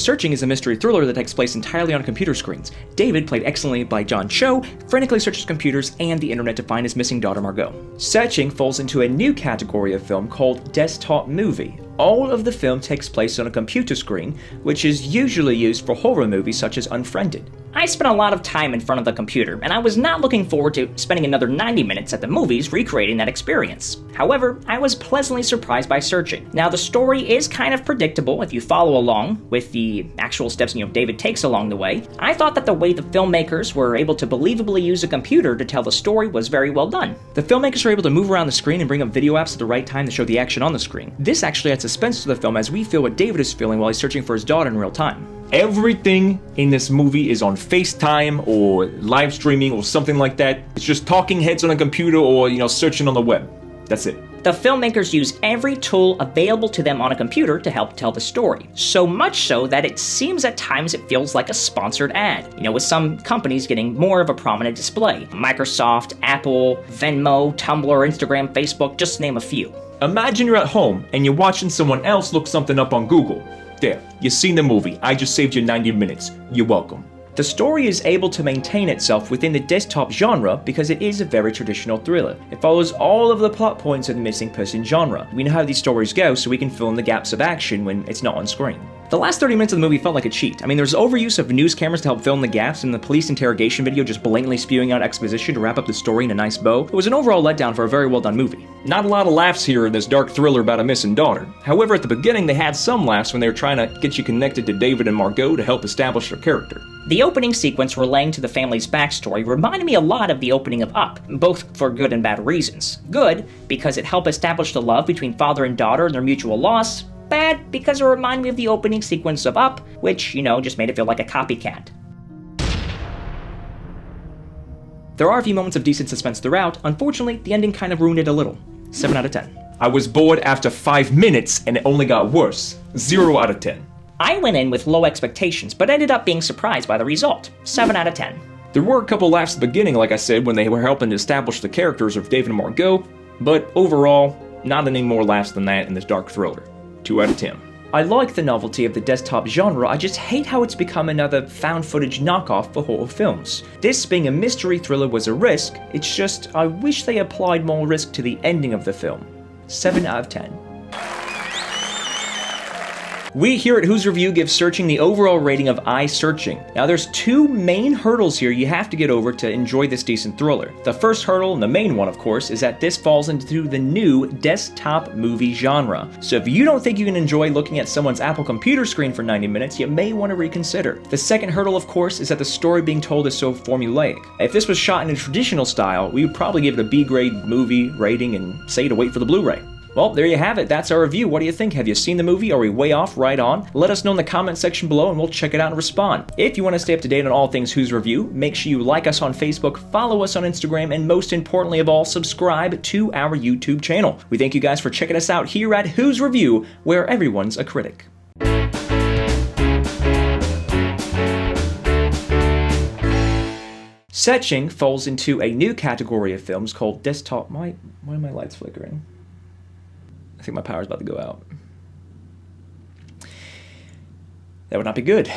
Searching is a mystery thriller that takes place entirely on computer screens. David, played excellently by John Cho, frantically searches computers and the internet to find his missing daughter Margot. Searching falls into a new category of film called desktop movie. All of the film takes place on a computer screen, which is usually used for horror movies such as Unfriended. I spent a lot of time in front of the computer, and I was not looking forward to spending another 90 minutes at the movies recreating that experience. However, I was pleasantly surprised by Searching. Now, the story is kind of predictable if you follow along with the actual steps David takes along the way. I thought that the way the filmmakers were able to believably use a computer to tell the story was very well done. The filmmakers are able to move around the screen and bring up video apps at the right time to show the action on the screen. This actually adds suspense to the film as we feel what David is feeling while he's searching for his daughter in real time. Everything in this movie is on FaceTime or live streaming or something like that. It's just talking heads on a computer or, searching on the web. That's it. The filmmakers use every tool available to them on a computer to help tell the story. So much so that it seems at times it feels like a sponsored ad, with some companies getting more of a prominent display. Microsoft, Apple, Venmo, Tumblr, Instagram, Facebook, just to name a few. Imagine you're at home and you're watching someone else look something up on Google. There, you've seen the movie. I just saved you 90 minutes. You're welcome. The story is able to maintain itself within the desktop genre because it is a very traditional thriller. It follows all of the plot points of the missing person genre. We know how these stories go, so we can fill in the gaps of action when it's not on screen. The last 30 minutes of the movie felt like a cheat. There's overuse of news cameras to help fill in the gaps, and the police interrogation video just blatantly spewing out exposition to wrap up the story in a nice bow. It was an overall letdown for a very well done movie. Not a lot of laughs here in this dark thriller about a missing daughter. However, at the beginning they had some laughs when they were trying to get you connected to David and Margot to help establish their character. The opening sequence relaying to the family's backstory reminded me a lot of the opening of Up, both for good and bad reasons. Good, because it helped establish the love between father and daughter and their mutual loss. Bad, because it reminded me of the opening sequence of Up, which, just made it feel like a copycat. There are a few moments of decent suspense throughout. Unfortunately, the ending kind of ruined it a little. 7 out of 10. I was bored after 5 minutes and it only got worse. 0 out of 10. I went in with low expectations, but ended up being surprised by the result. 7 out of 10. There were a couple laughs at the beginning, like I said, when they were helping to establish the characters of David and Margot, but overall, not any more laughs than that in this dark thriller. 2 out of 10. I like the novelty of the desktop genre, I just hate how it's become another found footage knockoff for horror films. This being a mystery thriller was a risk, it's just I wish they applied more risk to the ending of the film. 7 out of 10. We here at Who's Review give Searching the overall rating of eye searching. Now there's two main hurdles here you have to get over to enjoy this decent thriller. The first hurdle, and the main one of course, is that this falls into the new desktop movie genre. So if you don't think you can enjoy looking at someone's Apple computer screen for 90 minutes, you may want to reconsider. The second hurdle of course is that the story being told is so formulaic. If this was shot in a traditional style, we would probably give it a B-grade movie rating and say to wait for the Blu-ray. Well, there you have it. That's our review. What do you think? Have you seen the movie? Are we way off? Right on? Let us know in the comment section below and we'll check it out and respond. If you want to stay up to date on all things Who's Review, make sure you like us on Facebook, follow us on Instagram, and most importantly of all, subscribe to our YouTube channel. We thank you guys for checking us out here at Who's Review, where everyone's a critic. Searching falls into a new category of films called desktop... Why are my lights flickering? I think my power's about to go out. That would not be good.